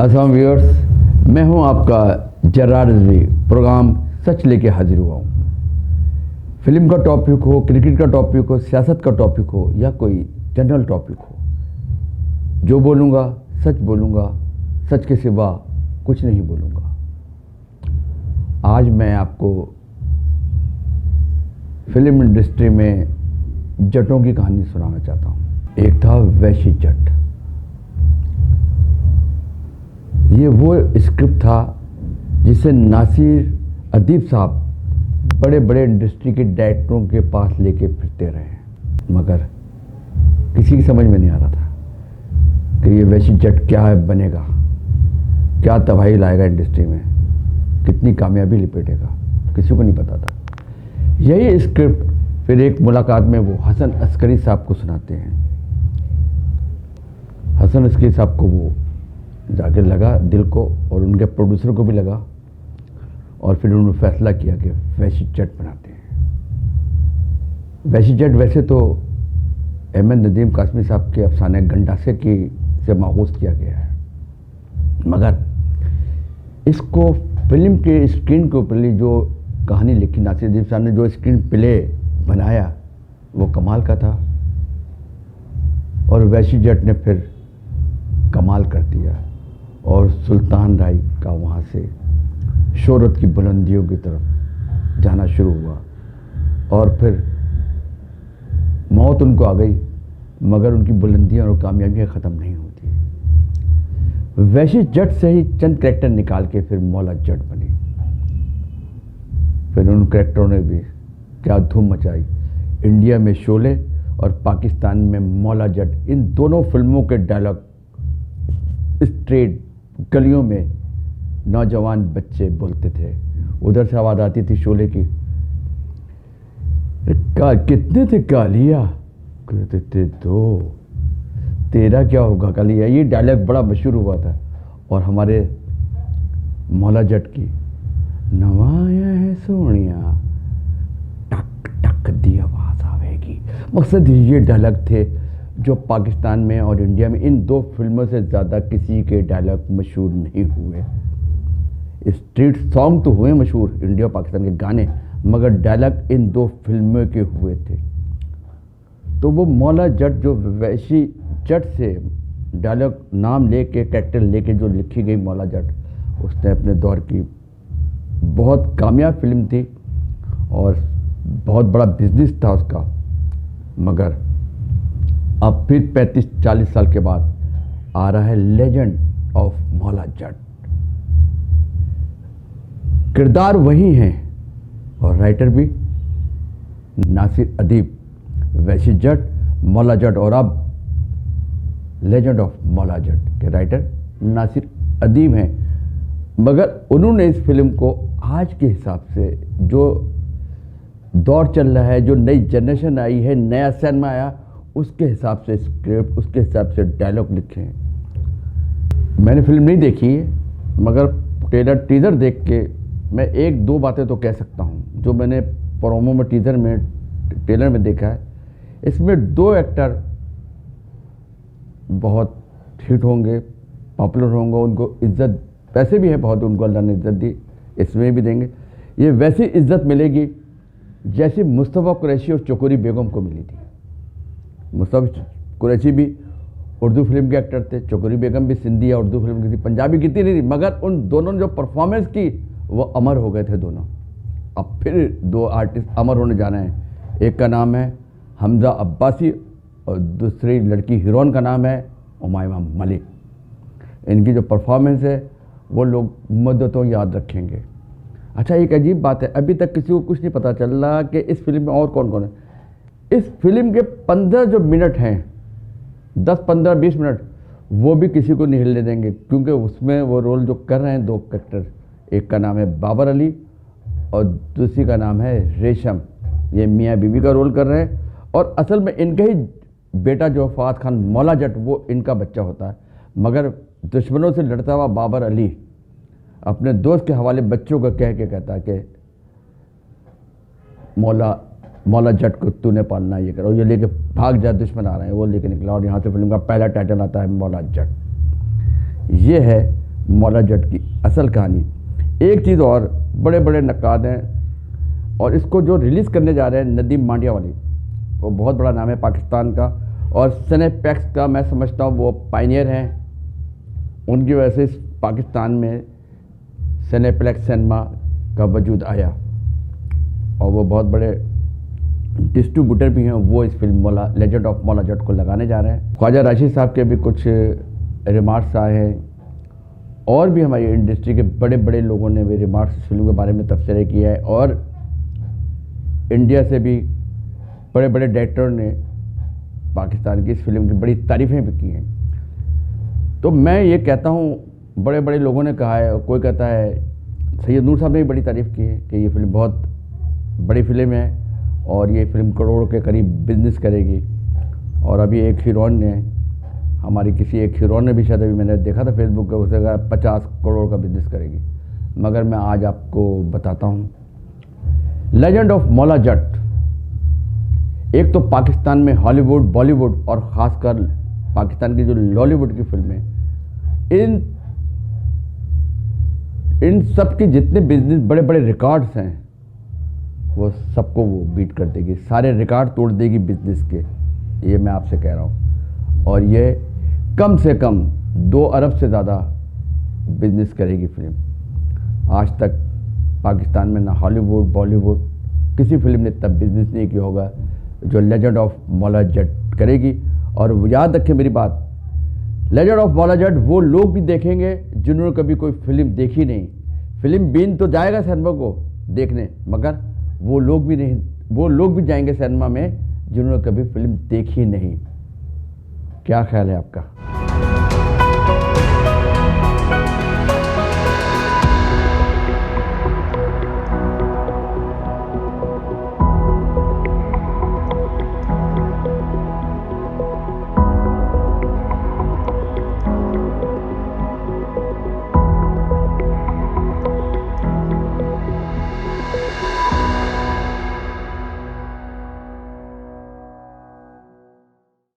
अस्सलाम व्यूअर्स, मैं हूं आपका जर्रार रिजवी। प्रोग्राम सच लेके हाजिर हुआ हूं। फिल्म का टॉपिक हो, क्रिकेट का टॉपिक हो, सियासत का टॉपिक हो या कोई जनरल टॉपिक हो, जो बोलूँगा सच बोलूँगा, सच के सिवा कुछ नहीं बोलूँगा। आज मैं आपको फिल्म इंडस्ट्री में जटों की कहानी सुनाना चाहता हूँ। एक था वैशी जट। ये वो स्क्रिप्ट था जिसे नासिर अदीब साहब बड़े बड़े इंडस्ट्री के डायरेक्टरों के पास लेके फिरते रहे, मगर किसी की समझ में नहीं आ रहा था कि ये वैशी जट क्या है बनेगा, क्या तबाही लाएगा इंडस्ट्री में, कितनी कामयाबी लिपेटेगा, किसी को नहीं पता था। यही स्क्रिप्ट फिर एक मुलाकात में वो हसन अस्करी साहब को सुनाते हैं। हसन अस्करी साहब को वो जाके लगा दिल को, और उनके प्रोड्यूसर को भी लगा, और फिर उन्होंने फैसला किया कि वैशी जट बनाते हैं। वैशी जट वैसे तो अहमद नदीम कासमी साहब के अफसाने गंडासे की से माखूज किया गया है, मगर इसको फिल्म के स्क्रीन के ऊपर जो कहानी लिखी नासिर अदीब साहब ने, जो स्क्रीन प्ले बनाया, वो कमाल का था। और वैशी जट ने फिर कमाल कर दिया और सुल्तान राय का वहाँ से शोहरत की बुलंदियों की तरफ जाना शुरू हुआ। और फिर मौत उनको आ गई, मगर उनकी बुलंदियाँ और कामयाबियाँ ख़त्म नहीं होती। वैशी जट से ही चंद कैरेक्टर निकाल के फिर मौला जट बनी। फिर उन कैरेक्टरों ने भी क्या धूम मचाई। इंडिया में शोले और पाकिस्तान में मौला जट, इन दोनों फिल्मों के डायलॉग स्ट्रेट गलियों में नौजवान बच्चे बोलते थे। उधर से आवाज़ आती थी शोले की, कितने थे कालिया? कहते थे दो। तेरा क्या होगा कालिया? ये डायलॉग बड़ा मशहूर हुआ था। और हमारे मौला जट की, नवाया है सोनिया, टक टक दी आवाज़ आवेगी। मकसद ये डायलॉग थे जो पाकिस्तान में और इंडिया में इन दो फिल्मों से ज़्यादा किसी के डायलॉग मशहूर नहीं हुए। स्ट्रीट सॉन्ग तो हुए मशहूर, इंडिया और पाकिस्तान के गाने, मगर डायलॉग इन दो फिल्मों के हुए थे। तो वो मौला जट जो वैशी जट से डायलॉग नाम लेके, कैरेक्टर लेके जो लिखी गई मौला जट, उसने अपने दौर की बहुत कामयाब फिल्म थी और बहुत बड़ा बिजनेस था उसका। मगर अब फिर 35-40 साल के बाद आ रहा है लेजेंड ऑफ मौला जट। किरदार वही हैं और राइटर भी नासिर अदीब। वैशी जट, मौला जट, और अब लेजेंड ऑफ मौला जट के राइटर नासिर अदीब हैं। मगर उन्होंने इस फिल्म को आज के हिसाब से, जो दौर चल रहा है, जो नई जनरेशन आई है, नया सिनेमा आया, उसके हिसाब से स्क्रिप्ट, उसके हिसाब से डायलॉग लिखे हैं। मैंने फिल्म नहीं देखी है, मगर ट्रेलर टीज़र देख के मैं एक दो बातें तो कह सकता हूँ जो मैंने प्रोमो में, टीज़र में, ट्रेलर में देखा है। इसमें दो एक्टर बहुत हिट होंगे, पॉपुलर होंगे, उनको इज्जत वैसे भी है बहुत, उनको अल्लाह ने इज्जत दी, इसमें भी देंगे। ये वैसी इज्जत मिलेगी जैसी मुस्तफ़ा कुरैशी और चकोरी बेगम को मिली थी। मुस्तफ़ा कुरैशी भी उर्दू फिल्म के एक्टर थे, चकोरी बेगम भी सिंधी या उर्दू फिल्म की थी, पंजाबी कितनी नहीं थी, मगर उन दोनों ने जो परफॉर्मेंस की वो अमर हो गए थे दोनों। अब फिर दो आर्टिस्ट अमर होने जा रहे हैं। एक का नाम है हमजा अब्बासी और दूसरी लड़की हीरोइन का नाम है उमायमा मलिक। इनकी जो परफॉर्मेंस है वो लोग मुद्दतों याद रखेंगे। अच्छा, एक अजीब बात है, अभी तक किसी को कुछ नहीं पता चल रहा कि इस फिल्म में और कौन कौन है। इस फिल्म के 15 जो मिनट हैं, 10, 15, 20 मिनट, वो भी किसी को नहीं हिलने देंगे, क्योंकि उसमें वो रोल जो कर रहे हैं दो कैरेक्टर, एक का नाम है बाबर अली और दूसरी का नाम है रेशम। ये मियाँ बीवी का रोल कर रहे हैं, और असल में इनका ही बेटा जो फवाद खान मौला जट, वो इनका बच्चा होता है। मगर दुश्मनों से लड़ता हुआ बाबर अली अपने दोस्त के हवाले बच्चों को कह के कहता है कि मौला जट को तूने पालना, ये करो, ये लेके भाग जा, दुश्मन आ रहे हैं, वो लेके निकला। और यहाँ से फिल्म का पहला टाइटल आता है मौला जट। ये है मौला जट की असल कहानी। एक चीज़ और, बड़े बड़े नक्काद हैं और इसको जो रिलीज़ करने जा रहे हैं नदीम मांडिया वाली, वो बहुत बड़ा नाम है पाकिस्तान का, और सिनेपैक्स का मैं समझता हूँ वो पायनियर हैं। उनकी वजह से इस पाकिस्तान में सिनेप्लेक्स सिनेमा का वजूद आया और वो बहुत बड़े डिस्ट्रीब्यूटर भी हैं। वो इस film legend of Maula Jatt को लगाने जा रहे हैं। ख्वाजा राशिद साहब के भी कुछ रिमार्क्स आए हैं और भी हमारी इंडस्ट्री के बड़े बड़े लोगों ने भी रिमार्क्स इस फिल्म के बारे में तबसरे किया है और इंडिया से भी बड़े बड़े डायरेक्टरों ने पाकिस्तान की इस फिल्म की बड़ी तारीफ़ें भी की हैं। तो मैं ये कहता हूँ, बड़े बड़े लोगों ने कहा है, कोई कहता है, सैयद नूर साहब ने भी बड़ी तारीफ़ की है कि ये फिल्म बहुत बड़ी फिल्म है और ये फिल्म करोड़ के करीब बिजनेस करेगी। और अभी एक हीरोइन ने, हमारी किसी एक हीरोइन ने भी शायद अभी मैंने देखा था फेसबुक पे, उसे कहा 50 करोड़ का बिजनेस करेगी। मगर मैं आज आपको बताता हूँ, लेजेंड ऑफ मौला जट एक तो पाकिस्तान में हॉलीवुड, बॉलीवुड और ख़ासकर पाकिस्तान की जो लॉलीवुड की फिल्में, इन सब के जितने बिजनेस बड़े बड़े रिकॉर्ड्स हैं वो सबको वो बीट कर देगी, सारे रिकॉर्ड तोड़ देगी बिजनेस के, ये मैं आपसे कह रहा हूँ। और ये कम से कम 2 अरब से ज़्यादा बिजनेस करेगी फिल्म। आज तक पाकिस्तान में ना हॉलीवुड, बॉलीवुड किसी फिल्म ने तब बिजनेस नहीं किया होगा जो लेजेंड ऑफ मौला जट करेगी। और याद रखें मेरी बात, लेजेंड ऑफ मौला जट वो लोग भी देखेंगे जिन्होंने कभी कोई फिल्म देखी नहीं। फिल्म बीन तो जाएगा सिनेमा को देखने, मगर वो लोग भी जाएंगे सिनेमा में जिन्होंने कभी फिल्म देखी नहीं। क्या ख्याल है आपका?